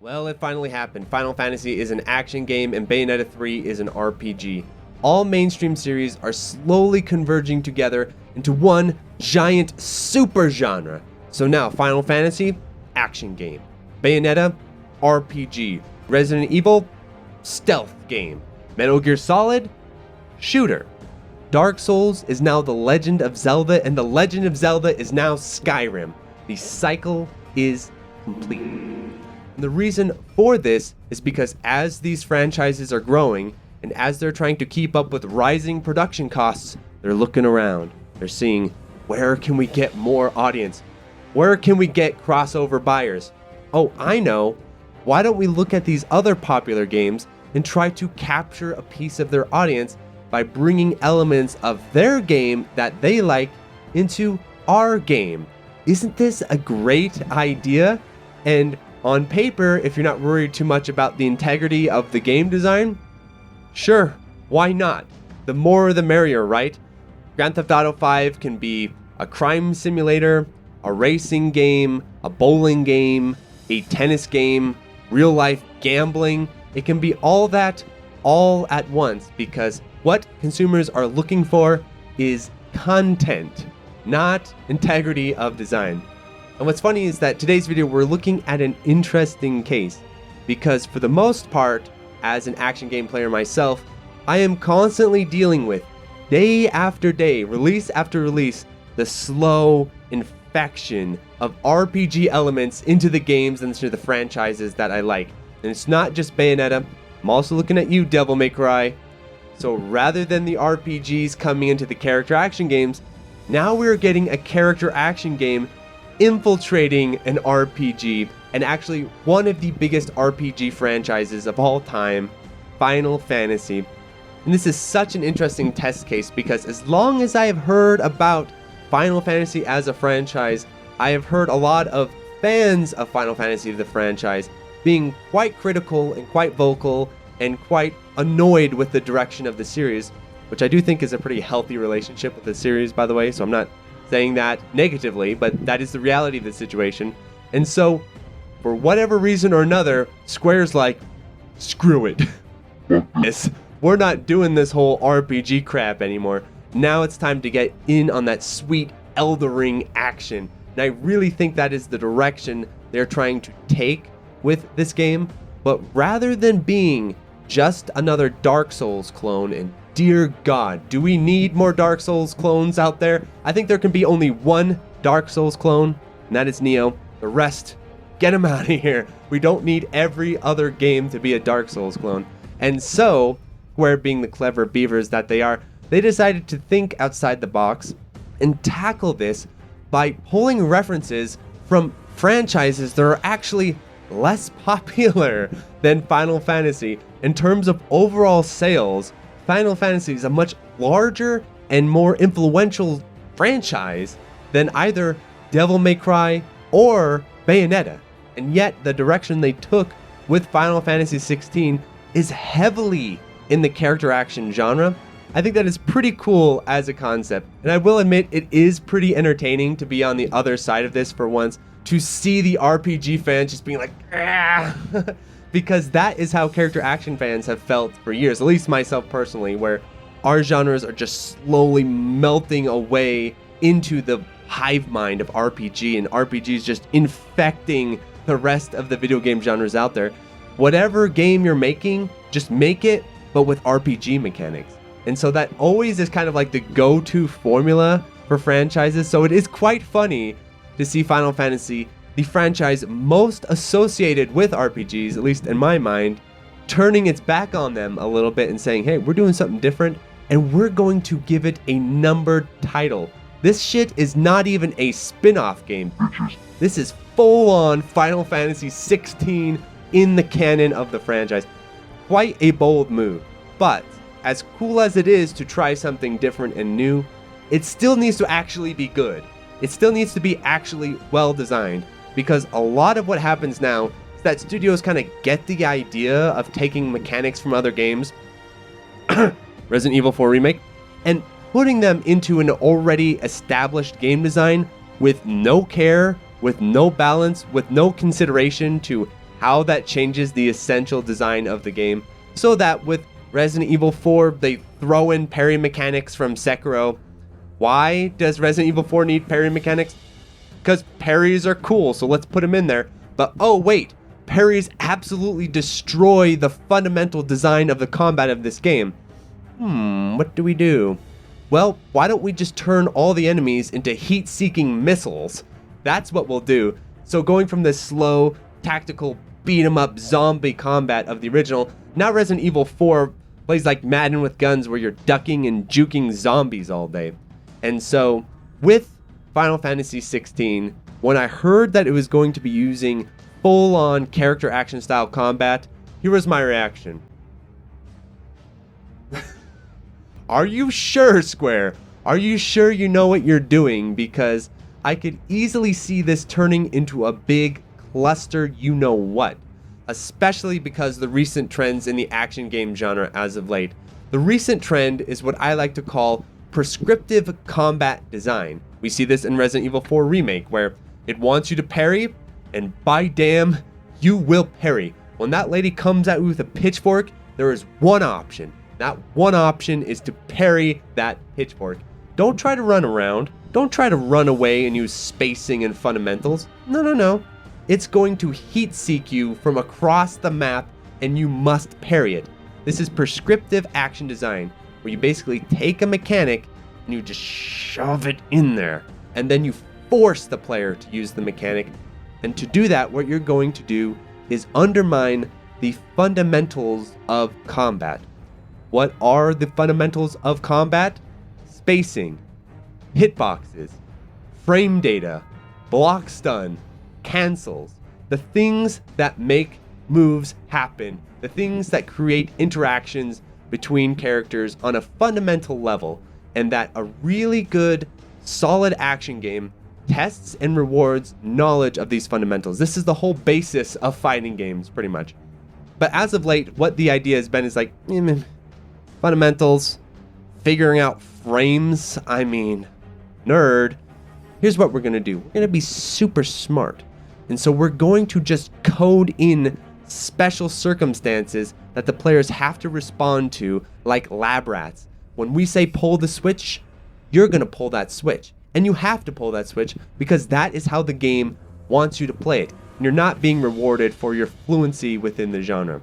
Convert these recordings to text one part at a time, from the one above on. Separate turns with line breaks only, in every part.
Well, it finally happened. Final Fantasy is an action game and Bayonetta 3 is an RPG. All mainstream series are slowly converging together into one giant super genre. So now Final Fantasy, action game. Bayonetta, RPG. Resident Evil, stealth game. Metal Gear Solid, shooter. Dark Souls is now The Legend of Zelda, and The Legend of Zelda is now Skyrim. The cycle is complete. And the reason for this is because as these franchises are growing, and as they're trying to keep up with rising production costs, they're looking around. They're seeing, where can we get more audience? Where can we get crossover buyers? Oh, I know. Why don't we look at these other popular games and try to capture a piece of their audience by bringing elements of their game that they like into our game? Isn't this a great idea? And on paper, if you're not worried too much about the integrity of the game design, sure, why not? The more the merrier, right? Grand Theft Auto 5 can be a crime simulator, a racing game, a bowling game, a tennis game, real life gambling. It can be all that all at once, because what consumers are looking for is content, not integrity of design. And what's funny is that today's video we're looking at an interesting case, because for the most part, as an action game player myself, I am constantly dealing with, day after day, release after release, the slow infection of RPG elements into the games and into the franchises that I like. And it's not just Bayonetta, I'm also looking at you, Devil May Cry. So rather than the RPGs coming into the character action games, now we're getting a character action game infiltrating an RPG, and actually one of the biggest RPG franchises of all time, Final Fantasy. And this is such an interesting test case, because as long as I have heard about Final Fantasy as a franchise, I have heard a lot of fans of Final Fantasy, the franchise, being quite critical and quite vocal and quite annoyed with the direction of the series, which I do think is a pretty healthy relationship with the series, by the way, so I'm not saying that negatively, but that is the reality of the situation. And so, for whatever reason or another, Square's like, screw it. Yes, we're not doing this whole RPG crap anymore. Now it's time to get in on that sweet Elden Ring action. And I really think that is the direction they're trying to take with this game. But rather than being just another Dark Souls clone, and dear God, do we need more Dark Souls clones out there? I think there can be only one Dark Souls clone, and that is Neo. The rest, get them out of here. We don't need every other game to be a Dark Souls clone. And so, Square, being the clever beavers that they are, they decided to think outside the box and tackle this by pulling references from franchises that are actually less popular than Final Fantasy. In terms of overall sales, Final Fantasy is a much larger and more influential franchise than either Devil May Cry or Bayonetta. And yet the direction they took with Final Fantasy XVI is heavily in the character action genre. I think that is pretty cool as a concept. And I will admit, it is pretty entertaining to be on the other side of this for once, to see the RPG fans just being like, ah! Because that is how character action fans have felt for years, at least myself personally, where our genres are just slowly melting away into the hive mind of RPG, and RPGs just infecting the rest of the video game genres out there. Whatever game you're making, just make it, but with RPG mechanics. And so that always is kind of like the go-to formula for franchises. So it is quite funny to see Final Fantasy, the franchise most associated with RPGs, at least in my mind, turning its back on them a little bit and saying, hey, we're doing something different, and we're going to give it a numbered title. This shit is not even a spin-off game. This is full-on Final Fantasy 16 in the canon of the franchise. Quite a bold move. But as cool as it is to try something different and new, it still needs to actually be good. It still needs to be actually well designed, because a lot of what happens now is that studios kind of get the idea of taking mechanics from other games, Resident Evil 4 Remake, and putting them into an already established game design with no care, with no balance, with no consideration to how that changes the essential design of the game, so that with Resident Evil 4, they throw in parry mechanics from Sekiro. Why does Resident Evil 4 need parry mechanics? Because parries are cool, so let's put them in there. But oh wait, parries absolutely destroy the fundamental design of the combat of this game. What do we do? Well, why don't we just turn all the enemies into heat-seeking missiles? That's what we'll do. So going from this slow, tactical, beat-em-up zombie combat of the original, now Resident Evil 4 plays like Madden with guns where you're ducking and juking zombies all day. And so with Final Fantasy XVI, when I heard that it was going to be using full-on character action style combat, here was my reaction. Are you sure, Square? Are you sure you know what you're doing? Because I could easily see this turning into a big cluster you-know-what, especially because the recent trends in the action game genre as of late. The recent trend is what I like to call prescriptive combat design. We see this in Resident Evil 4 Remake, where it wants you to parry, and by damn, you will parry. When that lady comes at you with a pitchfork, there is one option. That one option is to parry that pitchfork. Don't try to run around. Don't try to run away and use spacing and fundamentals. No. It's going to heat seek you from across the map, and you must parry it. This is prescriptive action design, where you basically take a mechanic and you just shove it in there, and then you force the player to use the mechanic. And to do that, what you're going to do is undermine the fundamentals of combat. What are the fundamentals of combat? Spacing, hitboxes, frame data, block stun, cancels, the things that make moves happen, the things that create interactions between characters on a fundamental level, and that a really good, solid action game tests and rewards knowledge of these fundamentals. This is the whole basis of fighting games, pretty much. But as of late, what the idea has been is like, fundamentals, figuring out frames, nerd. Here's what we're gonna do. We're gonna be super smart. And so we're going to just code in special circumstances that the players have to respond to, like lab rats. When we say pull the switch, you're gonna pull that switch. And you have to pull that switch because that is how the game wants you to play it. And you're not being rewarded for your fluency within the genre.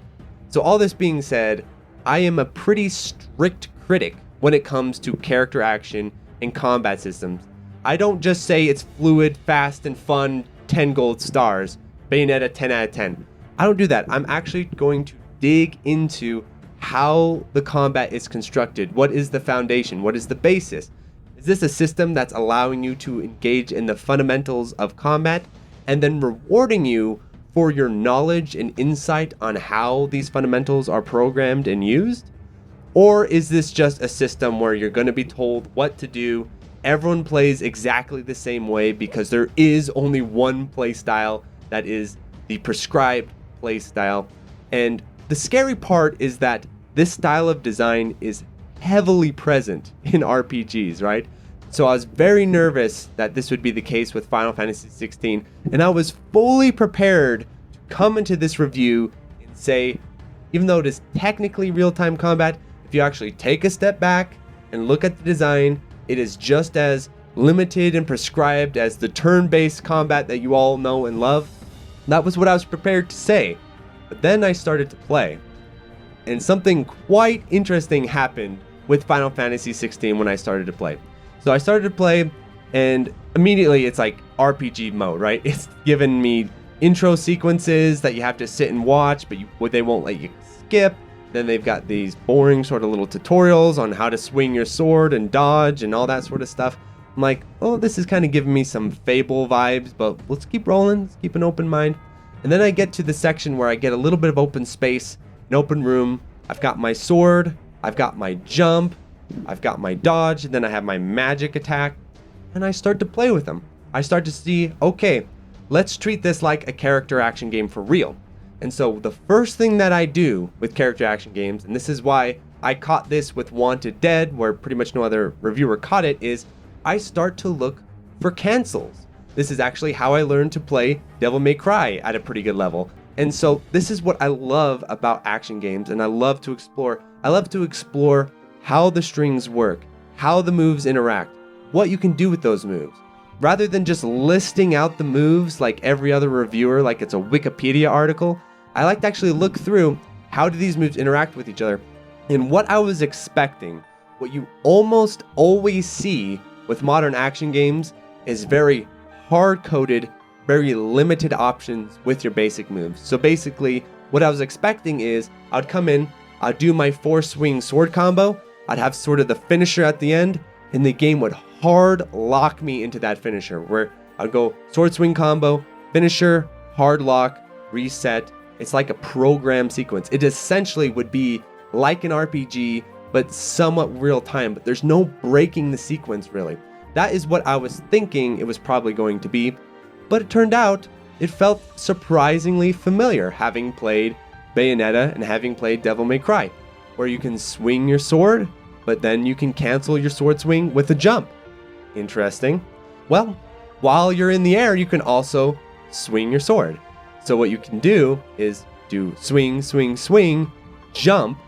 So all this being said, I am a pretty strict critic when it comes to character action and combat systems. I don't just say it's fluid, fast, and fun, 10 gold stars, Bayonetta 10 out of 10. I don't do that. I'm actually going to dig into how the combat is constructed. What is the foundation? What is the basis? Is this a system that's allowing you to engage in the fundamentals of combat and then rewarding you for your knowledge and insight on how these fundamentals are programmed and used? Or is this just a system where you're going to be told what to do? Everyone plays exactly the same way because there is only one play style that is the prescribed play style. And the scary part is that this style of design is heavily present in RPGs, right? So I was very nervous that this would be the case with Final Fantasy XVI, and I was fully prepared to come into this review and say, even though it is technically real-time combat, if you actually take a step back and look at the design, it is just as limited and prescribed as the turn-based combat that you all know and love. That was what I was prepared to say. But then I started to play, and something quite interesting happened with Final Fantasy XVI when I started to play. So I started to play, and immediately it's like RPG mode, right? It's given me intro sequences that you have to sit and watch, but they won't let you skip. Then they've got these boring sort of little tutorials on how to swing your sword and dodge and all that sort of stuff. I'm like, oh, this is kind of giving me some Fable vibes, but let's keep rolling, let's keep an open mind. And then I get to the section where I get a little bit of open space, an open room. I've got my sword, I've got my jump, I've got my dodge, and then I have my magic attack, and I start to play with them. I start to see, okay, let's treat this like a character action game for real. And so the first thing that I do with character action games, and this is why I caught this with Wanted Dead, where pretty much no other reviewer caught it, is I start to look for cancels. This is actually how I learned to play Devil May Cry at a pretty good level. And so this is what I love about action games, and I love to explore. I love to explore how the strings work, how the moves interact, what you can do with those moves. Rather than just listing out the moves like every other reviewer, like it's a Wikipedia article, I like to actually look through how do these moves interact with each other. And what I was expecting, what you almost always see with modern action games, is very hard-coded, very limited options with your basic moves. So basically, what I was expecting is I'd come in, I'd do my 4-swing sword combo, I'd have sort of the finisher at the end, and the game would hard lock me into that finisher, where I'd go sword swing combo, finisher, hard lock, reset. It's like a program sequence. It essentially would be like an RPG, but somewhat real time, but there's no breaking the sequence really. That is what I was thinking it was probably going to be, but it turned out it felt surprisingly familiar, having played Bayonetta and having played Devil May Cry, where you can swing your sword, but then you can cancel your sword swing with a jump. Interesting. Well, while you're in the air, you can also swing your sword. So what you can do is do swing, swing, swing, jump,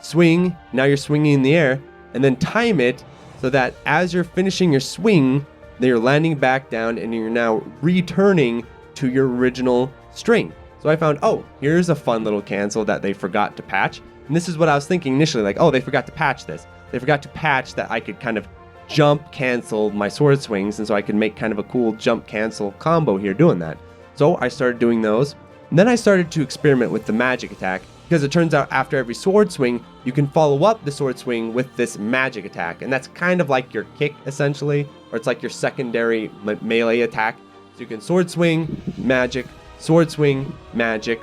swing, now you're swinging in the air, and then time it so that as you're finishing your swing, then you're landing back down and you're now returning to your original string. So I found, oh, here's a fun little cancel that they forgot to patch. And this is what I was thinking initially, like, oh, they forgot to patch this. They forgot to patch that I could kind of jump cancel my sword swings, and so I could make kind of a cool jump cancel combo here doing that. So I started doing those. And then I started to experiment with the magic attack, because it turns out after every sword swing, you can follow up the sword swing with this magic attack. And that's kind of like your kick, essentially, or it's like your secondary melee attack. So you can sword swing, magic, sword swing, magic.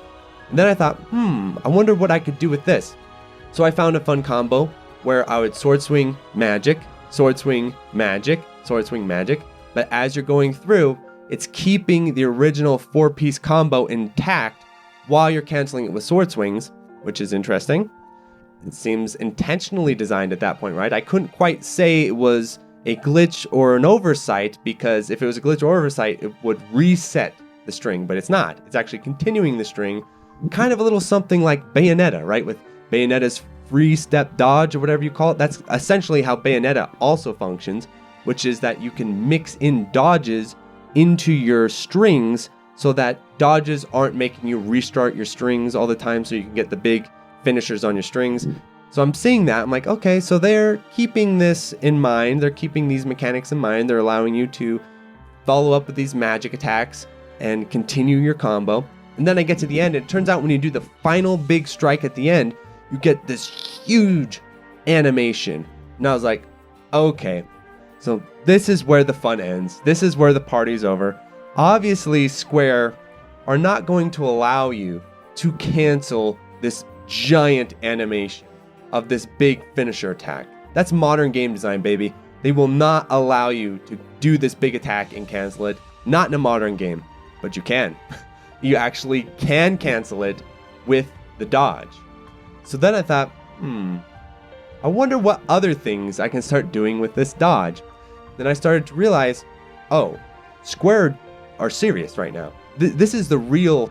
And then I thought, I wonder what I could do with this. So I found a fun combo where I would sword swing, magic, sword swing, magic, sword swing, magic. But as you're going through, it's keeping the original 4-piece combo intact while you're canceling it with sword swings, which is interesting. It seems intentionally designed at that point, right? I couldn't quite say it was a glitch or an oversight, because if it was a glitch or oversight, it would reset the string, but it's not. It's actually continuing the string, kind of a little something like Bayonetta, right? With Bayonetta's free step dodge or whatever you call it. That's essentially how Bayonetta also functions, which is that you can mix in dodges into your strings so that dodges aren't making you restart your strings all the time so you can get the big finishers on your strings. So I'm seeing that, I'm like, okay, so they're keeping this in mind, they're keeping these mechanics in mind, they're allowing you to follow up with these magic attacks and continue your combo. And then I get to the end, and it turns out when you do the final big strike at the end, you get this huge animation. And I was like, okay, so this is where the fun ends. This is where the party's over. Obviously, Square are not going to allow you to cancel this giant animation of this big finisher attack. That's modern game design, baby. They will not allow you to do this big attack and cancel it. Not in a modern game, but you can. You actually can cancel it with the dodge. So then I thought, I wonder what other things I can start doing with this dodge. Then I started to realize, oh, Square are serious right now. This is the real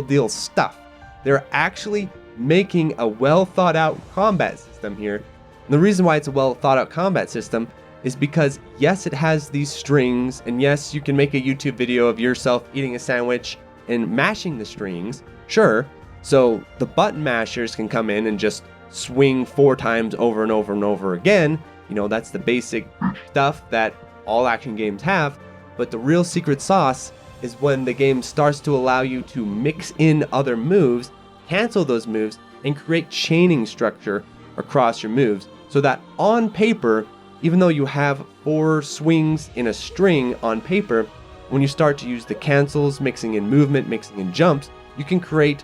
deal stuff. They're actually making a well thought out combat system here. And the reason why it's a well thought out combat system is because, yes, it has these strings, and yes, you can make a YouTube video of yourself eating a sandwich and mashing the strings, sure. So the button mashers can come in and just swing 4 times over and over and over again. You know, that's the basic stuff that all action games have. But the real secret sauce is when the game starts to allow you to mix in other moves, cancel those moves, and create chaining structure across your moves, so that on paper, even though you have 4 swings in a string on paper, when you start to use the cancels, mixing in movement, mixing in jumps, you can create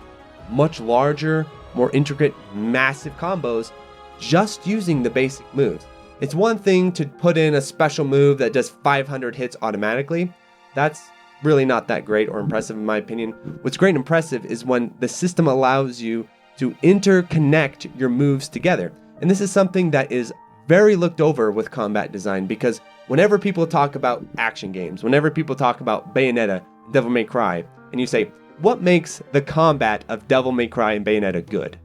much larger, more intricate, massive combos just using the basic moves. It's one thing to put in a special move that does 500 hits automatically. That's really not that great or impressive in my opinion. What's great and impressive is when the system allows you to interconnect your moves together. And this is something that is very looked over with combat design, because whenever people talk about action games, whenever people talk about Bayonetta, Devil May Cry, and you say, what makes the combat of Devil May Cry and Bayonetta good?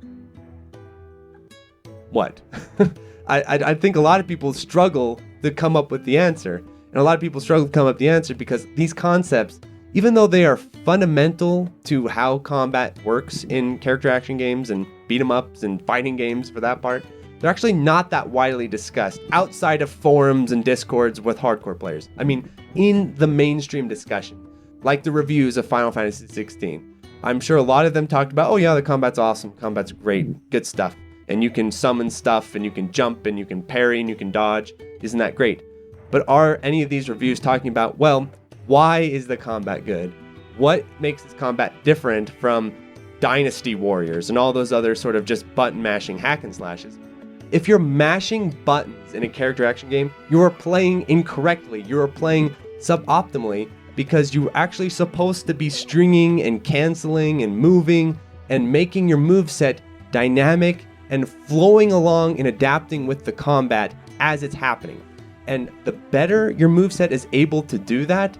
What? I think a lot of people struggle to come up with the answer. And a lot of people struggle to come up with the answer because these concepts, even though they are fundamental to how combat works in character action games and beat 'em ups and fighting games for that part, they're actually not that widely discussed outside of forums and discords with hardcore players. I mean, in the mainstream discussion, like the reviews of Final Fantasy XVI, I'm sure a lot of them talked about, oh yeah, the combat's awesome, combat's great, good stuff. And you can summon stuff, and you can jump, and you can parry, and you can dodge. Isn't that great? But are any of these reviews talking about, well, why is the combat good? What makes this combat different from Dynasty Warriors and all those other sort of just button mashing hack and slashes? If you're mashing buttons in a character action game, you are playing incorrectly. You are playing suboptimally because you're actually supposed to be stringing and canceling and moving and making your moveset dynamic and flowing along and adapting with the combat as it's happening. And the better your moveset is able to do that,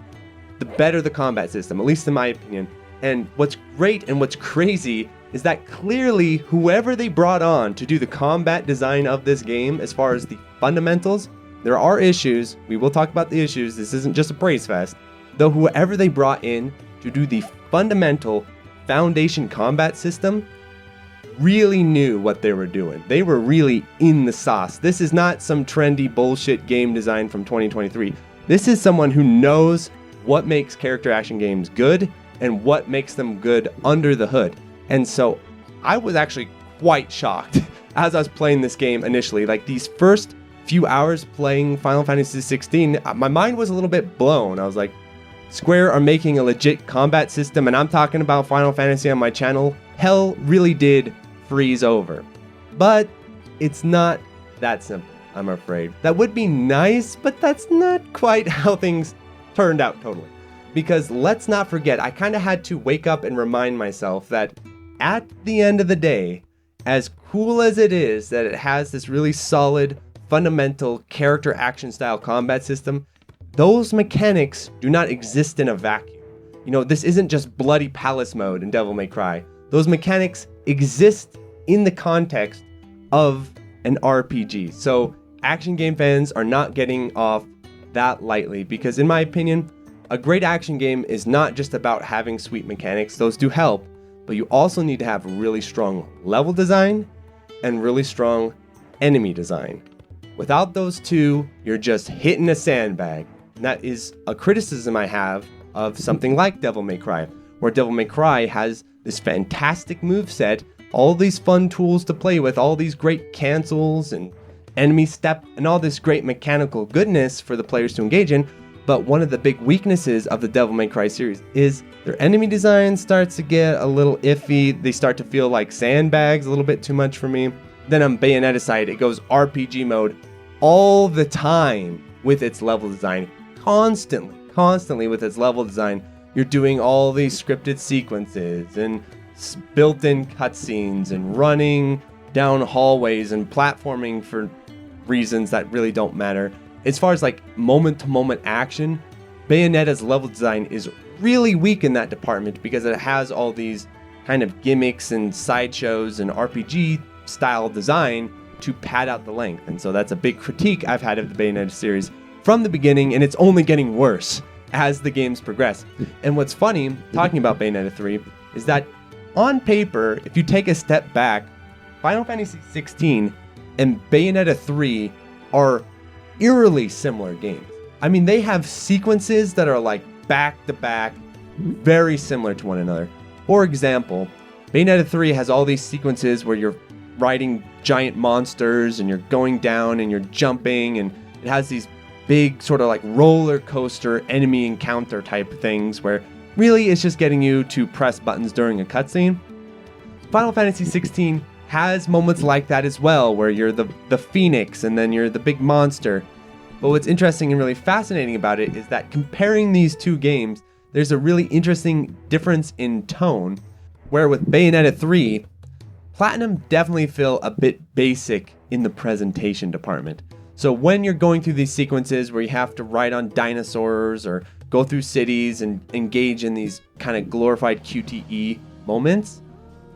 the better the combat system, at least in my opinion. And what's great and what's crazy is that clearly whoever they brought on to do the combat design of this game, as far as the fundamentals, there are issues. We will talk about the issues. This isn't just a praise fest. Though whoever they brought in to do the fundamental foundation combat system really knew what they were doing. They were really in the sauce. This is not some trendy bullshit game design from 2023. This is someone who knows what makes character action games good and what makes them good under the hood. And so I was actually quite shocked as I was playing this game initially. Like these first few hours playing Final Fantasy XVI, my mind was a little bit blown. I was like, Square are making a legit combat system, and I'm talking about Final Fantasy on my channel. Hell really did freeze over. But it's not that simple, I'm afraid. That would be nice, but that's not quite how things turned out totally. Because let's not forget, I kind of had to wake up and remind myself that at the end of the day, as cool as it is that it has this really solid, fundamental character action style combat system, those mechanics do not exist in a vacuum. You know, this isn't just bloody palace mode in Devil May Cry. Those mechanics exist in the context of an RPG. So action game fans are not getting off that lightly because in my opinion, a great action game is not just about having sweet mechanics. Those do help, but you also need to have really strong level design and really strong enemy design. Without those two, you're just hitting a sandbag. And that is a criticism I have of something like Devil May Cry, where Devil May Cry has this fantastic moveset, all these fun tools to play with, all these great cancels and enemy step, and all this great mechanical goodness for the players to engage in. But one of the big weaknesses of the Devil May Cry series is their enemy design starts to get a little iffy. They start to feel like sandbags a little bit too much for me. Then on Bayonetta side, it goes RPG mode all the time with its level design. Constantly with its level design. You're doing all these scripted sequences and built-in cutscenes and running down hallways and platforming for reasons that really don't matter. As far as like moment-to-moment action, Bayonetta's level design is really weak in that department because it has all these kind of gimmicks and sideshows and RPG style design to pad out the length. And so that's a big critique I've had of the Bayonetta series from the beginning, and it's only getting worse as the games progress. And what's funny, talking about Bayonetta 3, is that on paper, if you take a step back, Final Fantasy XVI and Bayonetta 3 are eerily similar games. I mean, they have sequences that are like back to back, very similar to one another. For example, Bayonetta 3 has all these sequences where you're riding giant monsters and you're going down and you're jumping, and it has these big sort of like roller coaster enemy encounter type things where really it's just getting you to press buttons during a cutscene. Final Fantasy XVI has moments like that as well, where you're the phoenix and then you're the big monster. But what's interesting and really fascinating about it is that comparing these two games, there's a really interesting difference in tone, where with Bayonetta 3, Platinum definitely feel a bit basic in the presentation department. So when you're going through these sequences where you have to ride on dinosaurs or go through cities and engage in these kind of glorified QTE moments.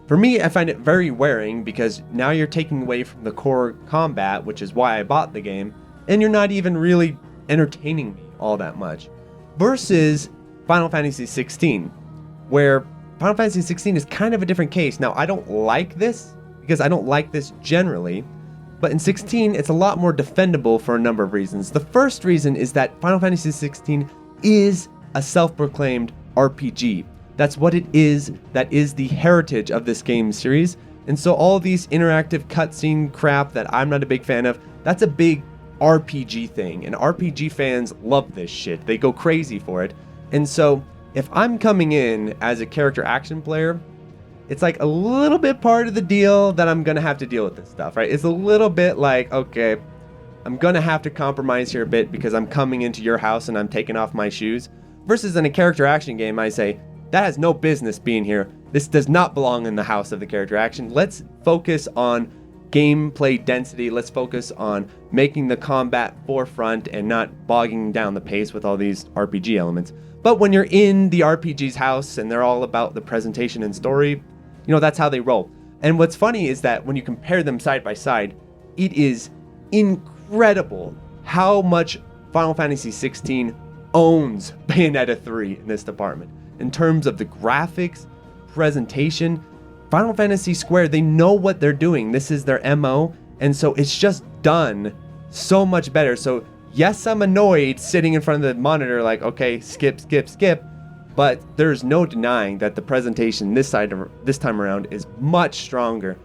For me, I find it very wearing because now you're taking away from the core combat, which is why I bought the game, and you're not even really entertaining me all that much. Versus Final Fantasy XVI, where Final Fantasy XVI is kind of a different case. Now, I don't like this because I don't like this generally, but in 16, it's a lot more defendable for a number of reasons. The first reason is that Final Fantasy XVI is a self-proclaimed RPG. That's what it is. That is the heritage of this game series. And so all these interactive cutscene crap that I'm not a big fan of, that's a big RPG thing. And RPG fans love this shit. They go crazy for it. And so if I'm coming in as a character action player, it's like a little bit part of the deal that I'm going to have to deal with this stuff, right? It's a little bit like, okay, I'm going to have to compromise here a bit because I'm coming into your house and I'm taking off my shoes. Versus in a character action game, I say, that has no business being here. This does not belong in the house of the character action. Let's focus on gameplay density. Let's focus on making the combat forefront and not bogging down the pace with all these RPG elements. But when you're in the RPG's house and they're all about the presentation and story, that's how they roll. And what's funny is that when you compare them side by side, it is incredible how much Final Fantasy XVI owns Bayonetta 3 in this department. In terms of the graphics, presentation, Final Fantasy Square, they know what they're doing. This is their MO, and so it's just done so much better. So yes, I'm annoyed sitting in front of the monitor like, okay, skip, but there's no denying that the presentation this time around is much stronger.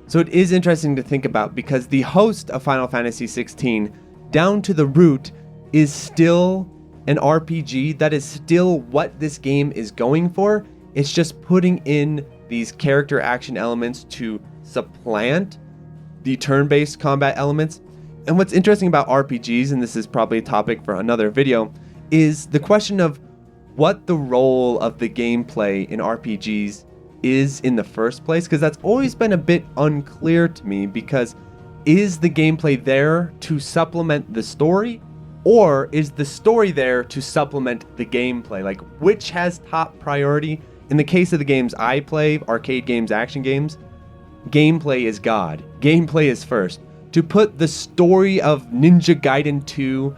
So it is interesting to think about because the host of Final Fantasy XVI, down to the root, is still an RPG. That is still what this game is going for. It's just putting in these character action elements to supplant the turn-based combat elements. And what's interesting about RPGs, and this is probably a topic for another video, is the question of what the role of the gameplay in RPGs is in the first place, because that's always been a bit unclear to me, because is the gameplay there to supplement the story, or is the story there to supplement the gameplay? Like, which has top priority? In the case of the games I play, arcade games, action games, gameplay is God. Gameplay is first. To put the story of Ninja Gaiden 2,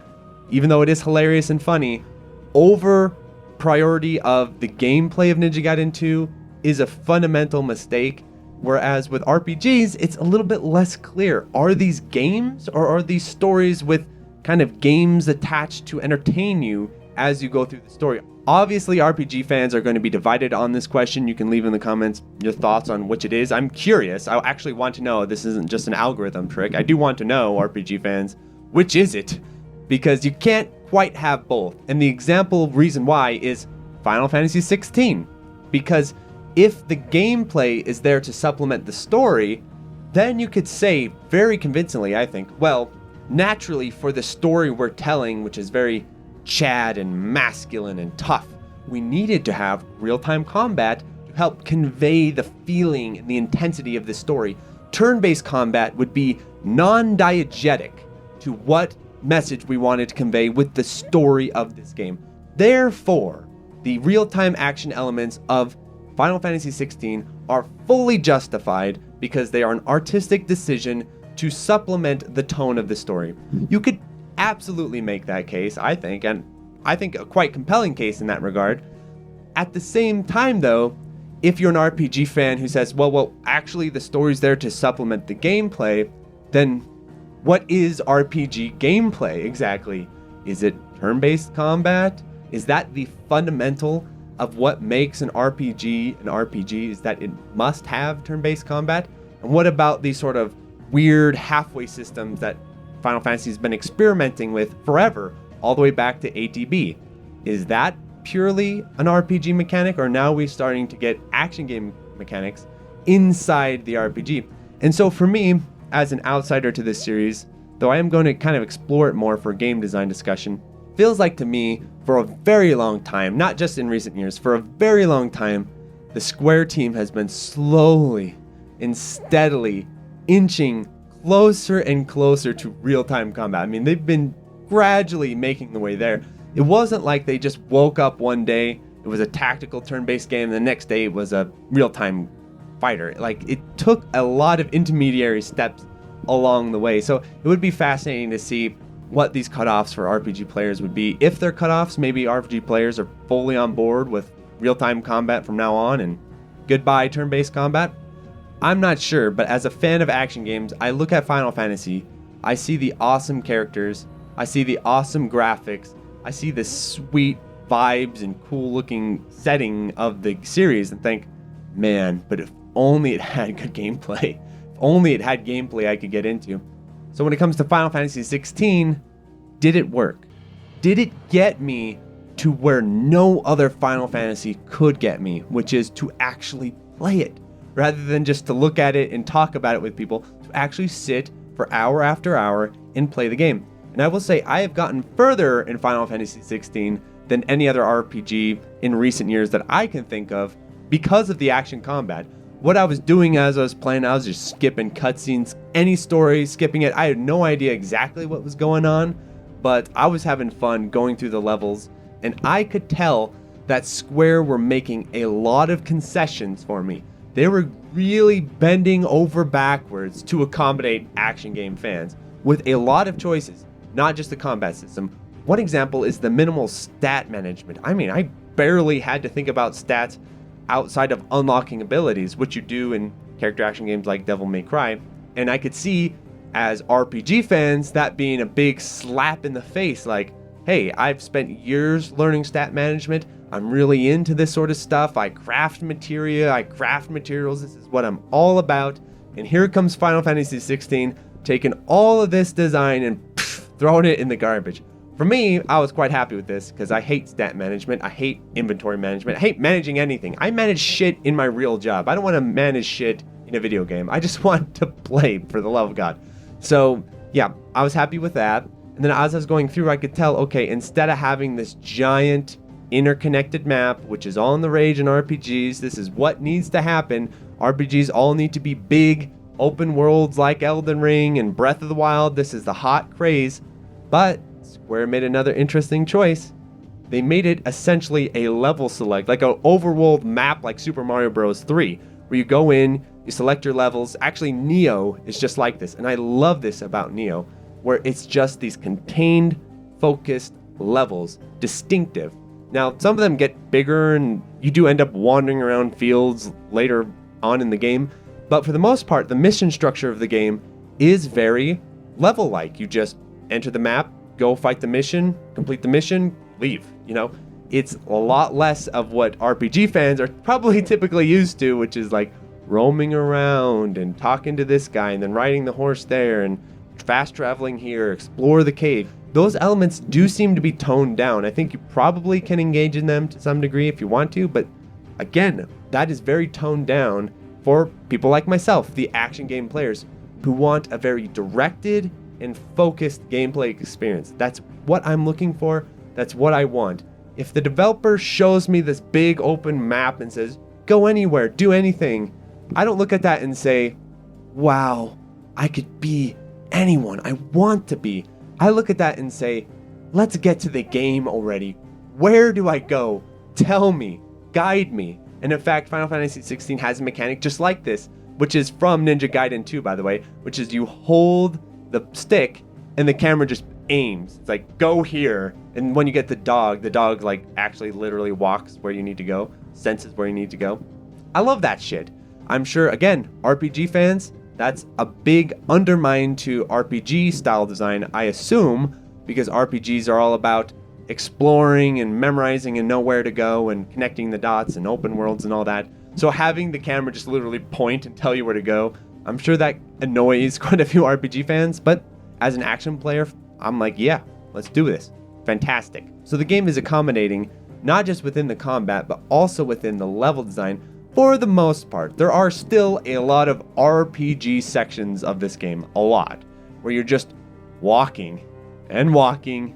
even though it is hilarious and funny, over priority of the gameplay of Ninja Gaiden 2 is a fundamental mistake. Whereas with RPGs, it's a little bit less clear. Are these games or are these stories with kind of games attached to entertain you as you go through the story? Obviously, RPG fans are going to be divided on this question. You can leave in the comments your thoughts on which it is. I'm curious. I actually want to know. This isn't just an algorithm trick. I do want to know, RPG fans, which is it? Because you can't quite have both. And the example reason why is Final Fantasy XVI. Because if the gameplay is there to supplement the story, then you could say very convincingly, I think, well, naturally for the story we're telling, which is very Chad and masculine and tough, we needed to have real-time combat to help convey the feeling and the intensity of the story. Turn-based combat would be non-diegetic to what message we wanted to convey with the story of this game. Therefore, the real-time action elements of Final Fantasy XVI are fully justified because they are an artistic decision to supplement the tone of the story. You could absolutely make that case, I think, and I think a quite compelling case in that regard. At the same time, though, if you're an RPG fan who says, well, actually the story's there to supplement the gameplay, then what is RPG gameplay exactly? Is it turn-based combat? Is that the fundamental of what makes an RPG an RPG? Is that it must have turn-based combat? And what about these sort of weird halfway systems that Final Fantasy has been experimenting with forever, all the way back to ATB? Is that purely an RPG mechanic, or now we're starting to get action game mechanics inside the RPG? And so for me, as an outsider to this series, though I am going to kind of explore it more for game design discussion, feels like to me, for a very long time, not just in recent years, for a very long time, the Square team has been slowly and steadily inching closer and closer to real-time combat. I mean, they've been gradually making the way there. It wasn't like they just woke up one day, it was a tactical turn-based game, and the next day it was a real-time fighter. Like, it took a lot of intermediary steps along the way. So it would be fascinating to see what these cutoffs for RPG players would be. If they're cutoffs, maybe RPG players are fully on board with real-time combat from now on and goodbye turn-based combat. I'm not sure, but as a fan of action games, I look at Final Fantasy, I see the awesome characters, I see the awesome graphics, I see the sweet vibes and cool looking setting of the series and think, man, but if only it had good gameplay. If only it had gameplay I could get into. So when it comes to Final Fantasy XVI, did it work? Did it get me to where no other Final Fantasy could get me, which is to actually play it, rather than just to look at it and talk about it with people, to actually sit for hour after hour and play the game. And I will say I have gotten further in Final Fantasy XVI than any other RPG in recent years that I can think of because of the action combat. What I was doing as I was playing, I was just skipping cutscenes, any story, skipping it. I had no idea exactly what was going on, but I was having fun going through the levels, and I could tell that Square were making a lot of concessions for me. They were really bending over backwards to accommodate action game fans with a lot of choices, not just the combat system. One example is the minimal stat management. I mean, I barely had to think about stats outside of unlocking abilities, which you do in character action games like Devil May Cry. And I could see, as RPG fans, that being a big slap in the face, like, hey, I've spent years learning stat management. I'm really into this sort of stuff. I craft materia, I craft materials. This is what I'm all about. And here comes Final Fantasy XVI, taking all of this design and throwing it in the garbage. For me, I was quite happy with this because I hate stat management. I hate inventory management. I hate managing anything. I manage shit in my real job. I don't want to manage shit in a video game. I just want to play, for the love of God. So yeah, I was happy with that. And then as I was going through, I could tell, okay, instead of having this giant interconnected map, which is all the rage in RPGs, this is what needs to happen. RPGs all need to be big, open worlds like Elden Ring and Breath of the Wild. This is the hot craze. But Square made another interesting choice. They made it essentially a level select, like an overworld map like Super Mario Bros. 3, where you go in, you select your levels. Actually, Neo is just like this, and I love this about Neo, where it's just these contained, focused levels, distinctive. Now, some of them get bigger, and you do end up wandering around fields later on in the game, but for the most part, the mission structure of the game is very level-like. You just enter the map, go fight the mission, complete the mission, leave. You know, it's a lot less of what RPG fans are probably typically used to, which is like roaming around and talking to this guy and then riding the horse there and fast traveling here, explore the cave. Those elements do seem to be toned down. I think you probably can engage in them to some degree if you want to, but again, that is very toned down for people like myself, the action game players, who want a very directed and focused gameplay experience. That's what I'm looking for. That's what I want. If the developer shows me this big open map and says, go anywhere, do anything, I don't look at that and say, wow, I could be anyone I want to be. I look at that and say, let's get to the game already. Where do I go? Tell me, guide me. And in fact, Final Fantasy XVI has a mechanic just like this, which is from Ninja Gaiden 2, by the way, which is you hold the stick and the camera just aims. It's like, go here. And when you get the dog like actually literally walks where you need to go, senses where you need to go. I love that shit. I'm sure, again, RPG fans, that's a big undermine to RPG style design, I assume, because RPGs are all about exploring and memorizing and know where to go and connecting the dots and open worlds and all that. So having the camera just literally point and tell you where to go, I'm sure that annoys quite a few RPG fans, but as an action player, I'm like, yeah, let's do this. Fantastic. So the game is accommodating, not just within the combat, but also within the level design for the most part. There are still a lot of RPG sections of this game, a lot, where you're just walking and walking,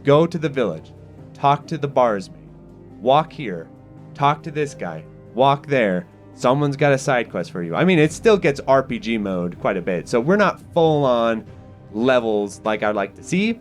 go to the village, talk to the barsmaid, walk here, talk to this guy, walk there, someone's got a side quest for you. I mean, it still gets RPG mode quite a bit, so we're not full on levels like I'd like to see,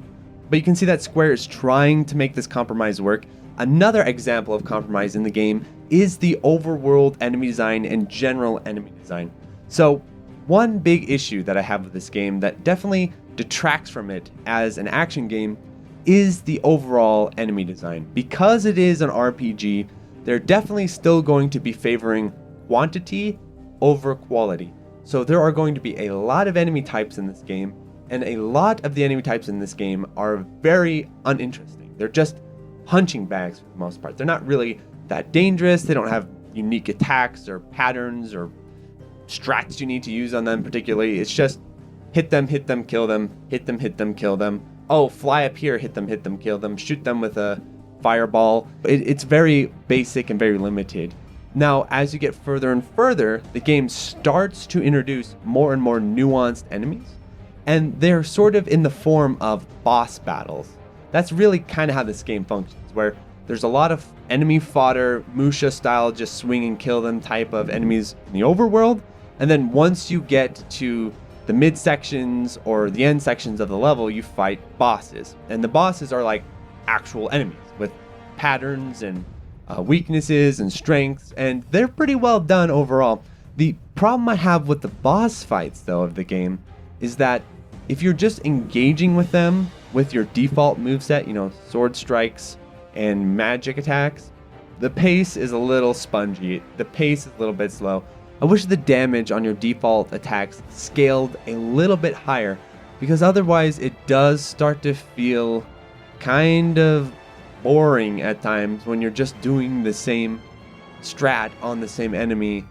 But you can see that Square is trying to make this compromise work. Another example of compromise in the game is the overworld enemy design and general enemy design. So one big issue that I have with this game that definitely detracts from it as an action game is the overall enemy design. Because it is an RPG, they're definitely still going to be favoring quantity over quality. So there are going to be a lot of enemy types in this game, and a lot of the enemy types in this game are very uninteresting. They're just punching bags for the most part. They're not really that dangerous. They don't have unique attacks or patterns or strats you need to use on them particularly. It's just hit them, kill them, hit them, kill them. Oh, fly up here, hit them, kill them, shoot them with a fireball. It's very basic and very limited. Now, as you get further and further, the game starts to introduce more and more nuanced enemies, and they're sort of in the form of boss battles. That's really kind of how this game functions, where there's a lot of enemy fodder, Musha style, just swing and kill them type of enemies in the overworld, and then once you get to the mid sections or the end sections of the level, you fight bosses. And the bosses are like actual enemies with patterns and weaknesses and strengths, and they're pretty well done overall. The problem I have with the boss fights, though, of the game is that if you're just engaging with them with your default moveset, sword strikes and magic attacks, the pace is a little spongy. The pace is a little bit slow. I wish the damage on your default attacks scaled a little bit higher, because otherwise it does start to feel kind of boring at times when you're just doing the same strat on the same enemy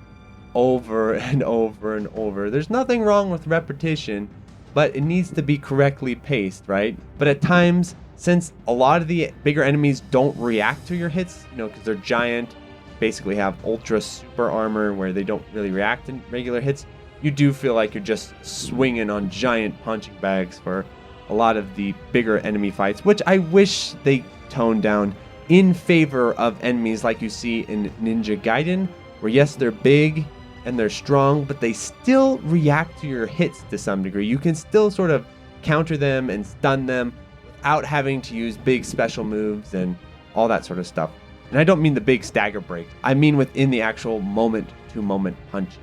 over and over and over. There's nothing wrong with repetition, but it needs to be correctly paced, right? But at times, since a lot of the bigger enemies don't react to your hits, because they're giant, basically have ultra super armor where they don't really react in regular hits, you do feel like you're just swinging on giant punching bags for a lot of the bigger enemy fights, which I wish they toned down in favor of enemies like you see in Ninja Gaiden, where yes, they're big and they're strong, but they still react to your hits to some degree. You can still sort of counter them and stun them without having to use big special moves and all that sort of stuff. And I don't mean the big stagger break. I mean within the actual moment-to-moment punches.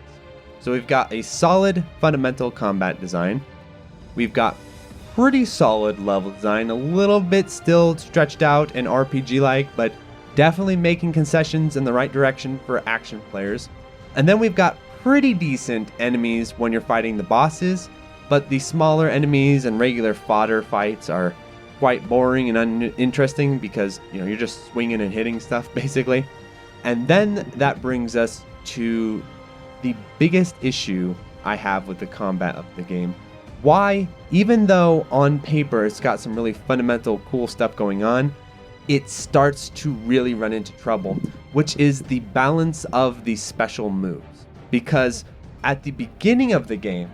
So we've got a solid fundamental combat design. We've got pretty solid level design, a little bit still stretched out and RPG-like, but definitely making concessions in the right direction for action players. And then we've got pretty decent enemies when you're fighting the bosses, but the smaller enemies and regular fodder fights are quite boring and uninteresting because you're just swinging and hitting stuff basically. And then that brings us to the biggest issue I have with the combat of the game. Why, even though on paper it's got some really fundamental cool stuff going on, it starts to really run into trouble, which is the balance of the special moves. Because at the beginning of the game,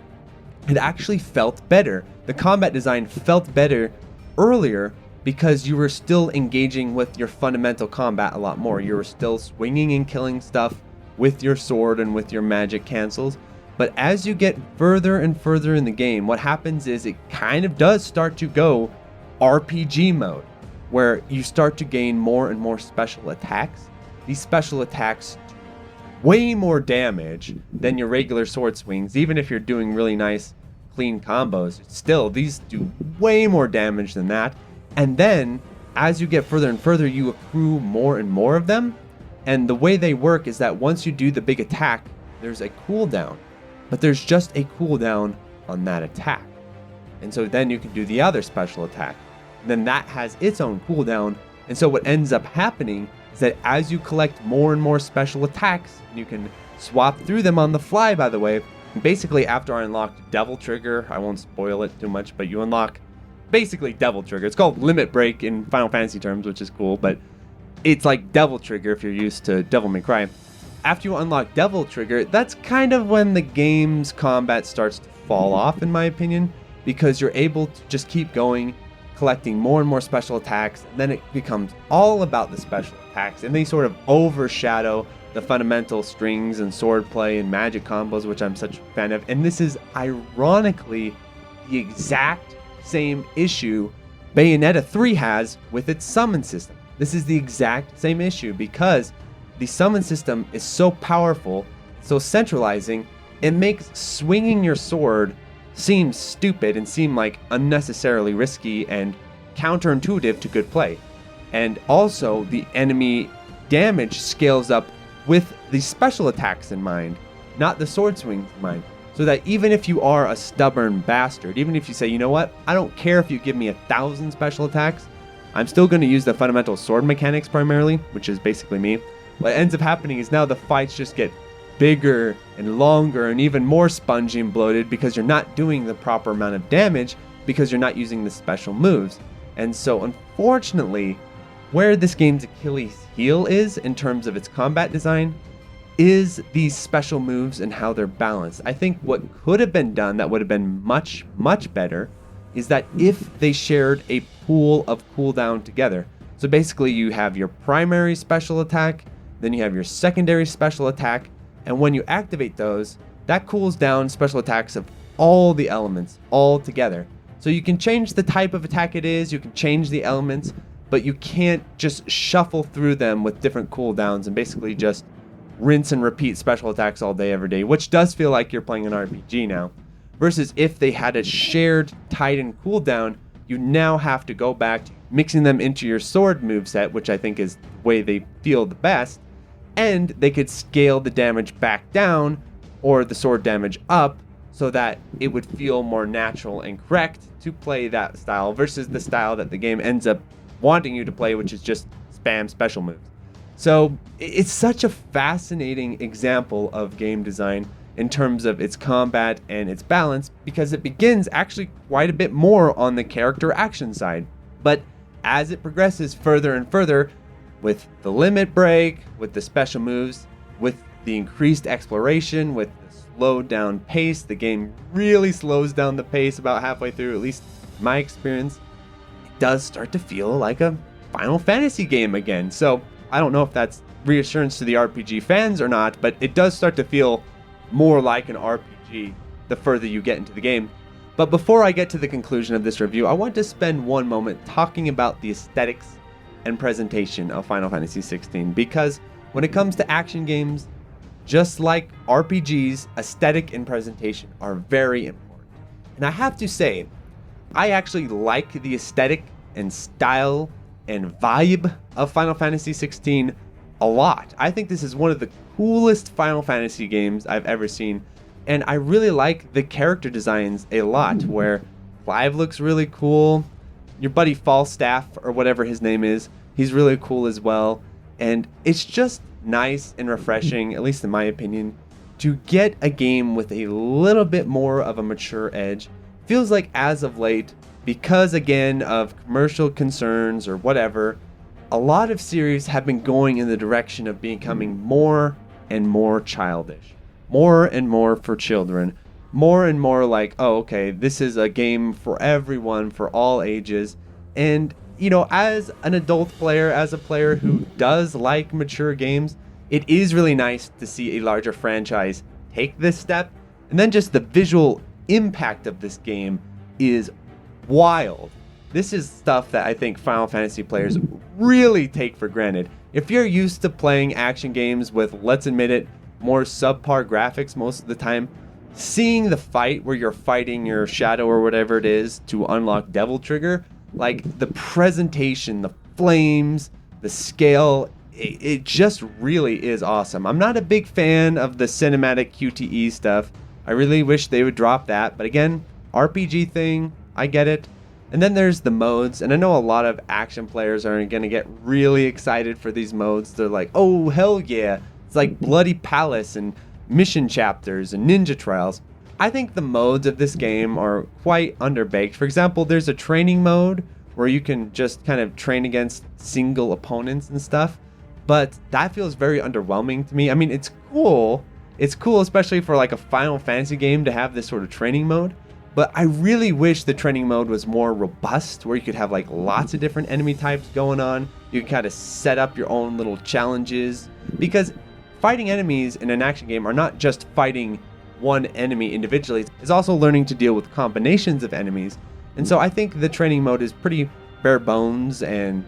it actually felt better. The combat design felt better earlier because you were still engaging with your fundamental combat a lot more. You were still swinging and killing stuff with your sword and with your magic cancels. But as you get further and further in the game, what happens is it kind of does start to go RPG mode, where you start to gain more and more special attacks. These special attacks do way more damage than your regular sword swings, even if you're doing really nice clean combos. Still, these do way more damage than that. And then as you get further and further, you accrue more and more of them. And the way they work is that once you do the big attack, there's a cooldown, but there's just a cooldown on that attack. And so then you can do the other special attack. And then that has its own cooldown. And so what ends up happening is that as you collect more and more special attacks, and you can swap through them on the fly, by the way. Basically, after I unlocked Devil Trigger, I won't spoil it too much, but you unlock basically Devil Trigger. It's called Limit Break in Final Fantasy terms, which is cool, but it's like Devil Trigger if you're used to Devil May Cry. After you unlock Devil Trigger, that's kind of when the game's combat starts to fall off, in my opinion, because you're able to just keep going, collecting more and more special attacks, and then it becomes all about the special attacks, and they sort of overshadow the fundamental strings and swordplay and magic combos, which I'm such a fan of. And this is ironically the exact same issue Bayonetta 3 has with its summon system. This is the exact same issue because the summon system is so powerful, so centralizing, it makes swinging your sword seem stupid and seem like unnecessarily risky and counterintuitive to good play. And also the enemy damage scales up with the special attacks in mind, not the sword swings in mind. So that even if you are a stubborn bastard, even if you say, you know what, I don't care if you give me 1,000 special attacks, I'm still going to use the fundamental sword mechanics primarily, which is basically me. What ends up happening is now the fights just get bigger and longer and even more spongy and bloated because you're not doing the proper amount of damage because you're not using the special moves. And so unfortunately, where this game's Achilles heel is in terms of its combat design is these special moves and how they're balanced. I think what could have been done that would have been much, much better is that if they shared a pool of cooldown together. So basically you have your primary special attack, then you have your secondary special attack, and when you activate those, that cools down special attacks of all the elements all together. So you can change the type of attack it is, you can change the elements, but you can't just shuffle through them with different cooldowns and basically just rinse and repeat special attacks all day every day, which does feel like you're playing an RPG now. Versus if they had a shared Titan cooldown, you now have to go back to mixing them into your sword moveset, which I think is the way they feel the best, and they could scale the damage back down or the sword damage up so that it would feel more natural and correct to play that style versus the style that the game ends up wanting you to play, which is just spam special moves. So it's such a fascinating example of game design in terms of its combat and its balance because it begins actually quite a bit more on the character action side. But as it progresses further and further with the limit break, with the special moves, with the increased exploration, with the slowed down pace, the game really slows down the pace about halfway through, at least in my experience. It does start to feel like a Final Fantasy game again. So I don't know if that's reassurance to the RPG fans or not, but it does start to feel more like an RPG the further you get into the game. But before I get to the conclusion of this review, I want to spend one moment talking about the aesthetics and presentation of Final Fantasy XVI, because when it comes to action games, just like RPGs, aesthetic and presentation are very important. And I have to say, I actually like the aesthetic and style and vibe of Final Fantasy XVI a lot. I think this is one of the coolest Final Fantasy games I've ever seen, and I really like the character designs a lot, where Clive looks really cool, your buddy Falstaff, or whatever his name is, he's really cool as well, and it's just nice and refreshing, at least in my opinion, to get a game with a little bit more of a mature edge. Feels like as of late, because again of commercial concerns or whatever, a lot of series have been going in the direction of becoming more and more childish, more and more for children, more and more like, oh, okay, this is a game for everyone, for all ages. And, you know, as an adult player, as a player who does like mature games, it is really nice to see a larger franchise take this step. And then just the visual impact of this game is wild. This is stuff that I think Final Fantasy players really take for granted. If you're used to playing action games with, let's admit it, more subpar graphics most of the time, seeing the fight where you're fighting your shadow or whatever it is to unlock Devil Trigger, like the presentation, the flames, the scale, it just really is awesome. I'm not a big fan of the cinematic QTE stuff. I really wish they would drop that, but again, RPG thing, I get it. And then there's the modes, and I know a lot of action players are going to get really excited for these modes. They're like, oh, hell yeah. It's like Bloody Palace and mission chapters and ninja trials. I think the modes of this game are quite underbaked. For example, there's a training mode where you can just kind of train against single opponents and stuff, but that feels very underwhelming to me. I mean, it's cool. It's cool, especially for like a Final Fantasy game to have this sort of training mode. But I really wish the training mode was more robust, where you could have like lots of different enemy types going on. You can kind of set up your own little challenges, because fighting enemies in an action game are not just fighting one enemy individually. It's also learning to deal with combinations of enemies. And so I think the training mode is pretty bare bones and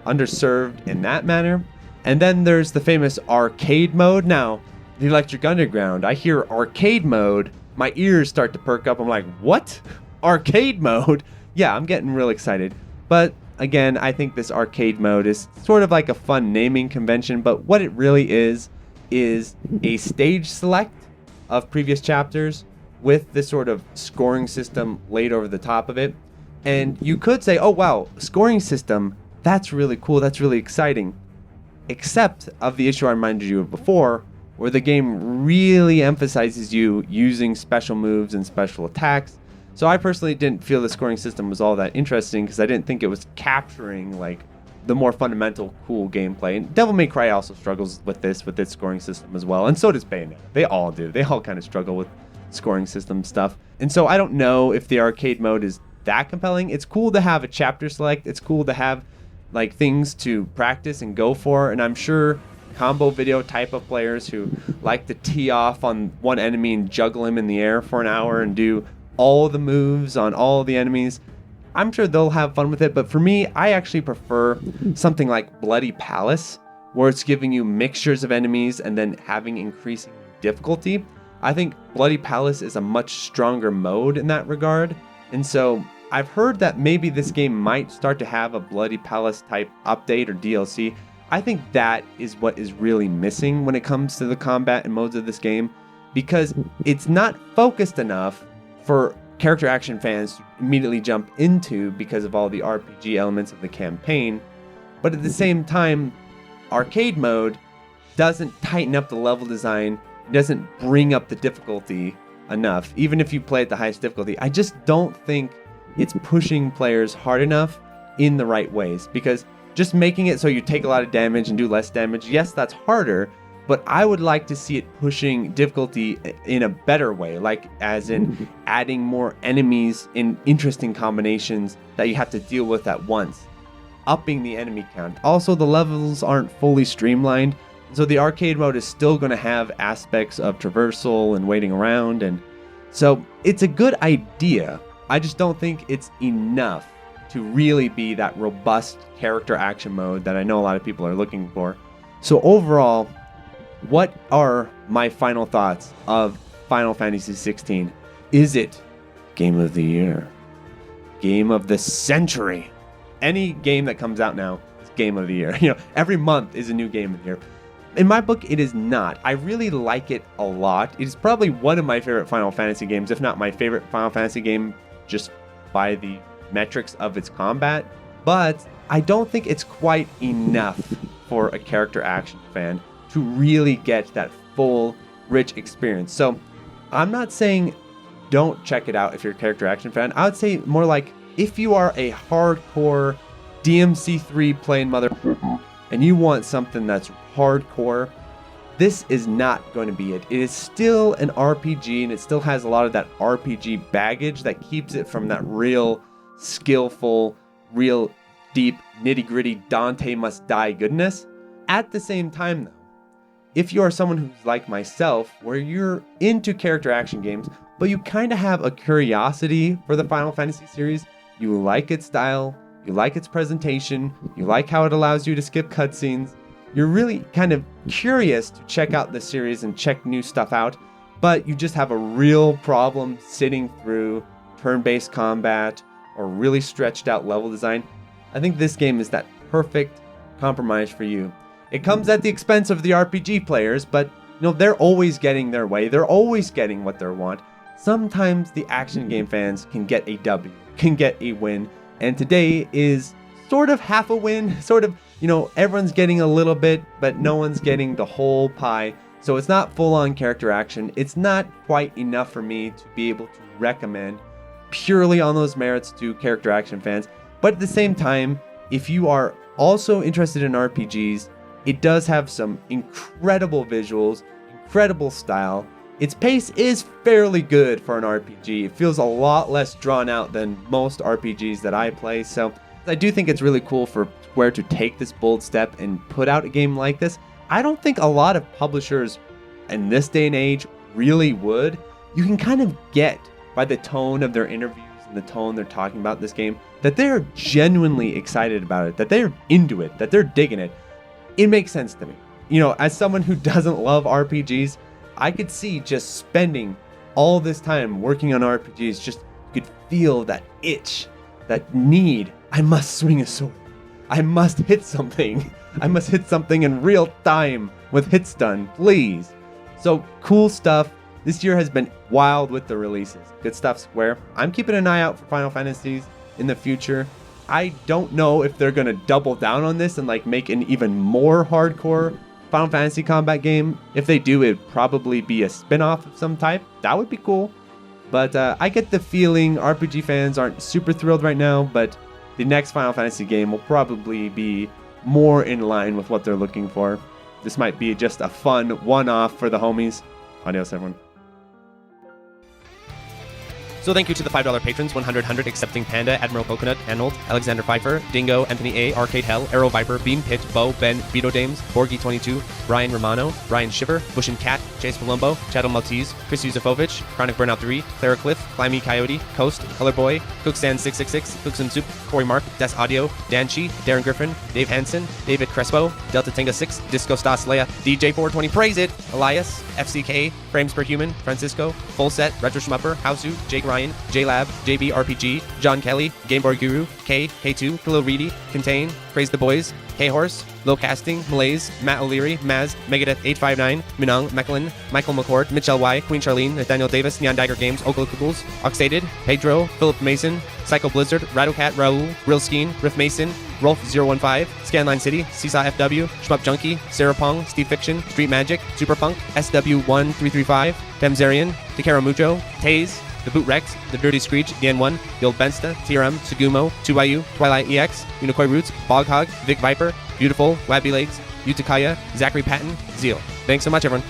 underserved in that manner. And then there's the famous arcade mode. Now, the Electric Underground, I hear arcade mode, my ears start to perk up. I'm like, what? Arcade mode? Yeah, I'm getting real excited. But again, I think this arcade mode is sort of like a fun naming convention, but what it really is a stage select of previous chapters with this sort of scoring system laid over the top of it. And you could say, oh wow, scoring system, that's really cool, that's really exciting. Except of the issue I reminded you of before, where the game really emphasizes you using special moves and special attacks. So I personally didn't feel the scoring system was all that interesting because I didn't think it was capturing like the more fundamental cool gameplay. And Devil May Cry also struggles with its scoring system as well, and so does Bayonetta. They all do. They all kind of struggle with scoring system stuff. And so I don't know if the arcade mode is that compelling. It's cool to have a chapter select. It's cool to have like things to practice and go for, and I'm sure combo video type of players who like to tee off on one enemy and juggle him in the air for an hour and do all the moves on all the enemies, I'm sure they'll have fun with it. But for me, I actually prefer something like Bloody Palace, where it's giving you mixtures of enemies and then having increasing difficulty. I think Bloody Palace is a much stronger mode in that regard. And so I've heard that maybe this game might start to have a Bloody Palace type update or DLC. I think that is what is really missing when it comes to the combat and modes of this game, because it's not focused enough for character action fans to immediately jump into because of all the RPG elements of the campaign. But at the same time, arcade mode doesn't tighten up the level design, doesn't bring up the difficulty enough. Even if you play at the highest difficulty, I just don't think it's pushing players hard enough in the right ways, because just making it so you take a lot of damage and do less damage, yes, that's harder, but I would like to see it pushing difficulty in a better way, like as in adding more enemies in interesting combinations that you have to deal with at once, upping the enemy count. Also, the levels aren't fully streamlined, so the arcade mode is still going to have aspects of traversal and waiting around, and so it's a good idea. I just don't think it's enough to really be that robust character action mode that I know a lot of people are looking for. So overall, what are my final thoughts of Final Fantasy XVI? Is it Game of the Year? Game of the Century? Any game that comes out now is Game of the Year. You know, every month is a new Game of the Year. In my book, it is not. I really like it a lot. It is probably one of my favorite Final Fantasy games, if not my favorite Final Fantasy game, just by the metrics of its combat. But I don't think it's quite enough for a character action fan to really get that full, rich experience. So I'm not saying don't check it out if you're a character action fan. I would say more like if you are a hardcore DMC3 playing motherfucker and you want something that's hardcore, this is not going to be it. It is still an RPG, and it still has a lot of that RPG baggage that keeps it from that real skillful, real deep, nitty-gritty Dante must die goodness. At the same time though, if you are someone who's like myself, where you're into character action games, but you kind of have a curiosity for the Final Fantasy series, you like its style, you like its presentation, you like how it allows you to skip cutscenes, you're really kind of curious to check out the series and check new stuff out, but you just have a real problem sitting through turn-based combat or really stretched out level design, I think this game is that perfect compromise for you. It comes at the expense of the RPG players, but you know, they're always getting their way. They're always getting what they want. Sometimes the action game fans can get a W, can get a win, and today is sort of half a win, sort of, you know, everyone's getting a little bit, but no one's getting the whole pie. So it's not full-on character action. It's not quite enough for me to be able to recommend purely on those merits to character action fans. But at the same time, if you are also interested in RPGs, it does have some incredible visuals, incredible style. Its pace is fairly good for an RPG. It feels a lot less drawn out than most RPGs that I play. So I do think it's really cool for Square to take this bold step and put out a game like this. I don't think a lot of publishers in this day and age really would. You can kind of get by the tone of their interviews and the tone they're talking about this game, that they're genuinely excited about it, that they're into it, that they're digging it. It makes sense to me. You know, as someone who doesn't love RPGs, I could see just spending all this time working on RPGs, just you could feel that itch, that need. I must swing a sword. I must hit something. I must hit something in real time with hitstun, please. So cool stuff. This year has been wild with the releases. Good stuff, Square. I'm keeping an eye out for Final Fantasies in the future. I don't know if they're gonna double down on this and like make an even more hardcore Final Fantasy combat game. If they do, it'd probably be a spin-off of some type. That would be cool. But I get the feeling RPG fans aren't super thrilled right now, but the next Final Fantasy game will probably be more in line with what they're looking for. This might be just a fun one-off for the homies. Adios, everyone.
So thank you to the $5 patrons, 100, Accepting Panda, Admiral Coconut, Arnold, Alexander Pfeiffer, Dingo, Anthony A, Arcade Hell, Arrow Viper, Bean Pit, Bo, Ben, Vito Dames, Borgie22, Brian Romano, Brian Shiver, Bush and Cat, Chase Palumbo, Chadel Maltese, Chris Yusufovich, Chronic Burnout 3, Clara Cliff, Climby Coyote, Coast, Colorboy, Cookstand666, Cooks and Soup, Corey Mark, Des Audio, Dan Chi, Darren Griffin, Dave Hansen, David Crespo, Delta Tango 6, Disco Stas Leia, DJ420, Praise It, Elias, FCK, Frames Per Human, Francisco, Full Set, Retro Schmupper, Hausu, Jake Ryan, JLab, JB RPG, John Kelly, Game Boy Guru, K, K2, Khalil Reedy, Contain, Praise the Boys, K-Horse, Low Casting, Malaise, Matt O'Leary, Maz, Megadeth 859, Minong, Mecklin, Michael McCord, Mitchell Y, Queen Charlene, Nathaniel Davis, Neon Dagger Games, Oakland Kugels, Oxated, Pedro, Philip Mason, Psycho Blizzard, Rattlecat, Raul, Real Skeen, Riff Mason, Rolf015, Scanline City, Seesaw FW, Shmup Junkie, Sarah Pong, Steve Fiction, Street Magic, Superpunk, SW1335, Femzarian, Takara Mucho, Taze, The Boot Rex, The Dirty Screech, The N1, The Old Bensta, TRM, Sugumo, 2YU, Twilight EX, Unikoi Roots, Boghog, Vic Viper, Beautiful, Wabby Legs, Utakaya, Zachary Patton, Zeal. Thanks so much, everyone.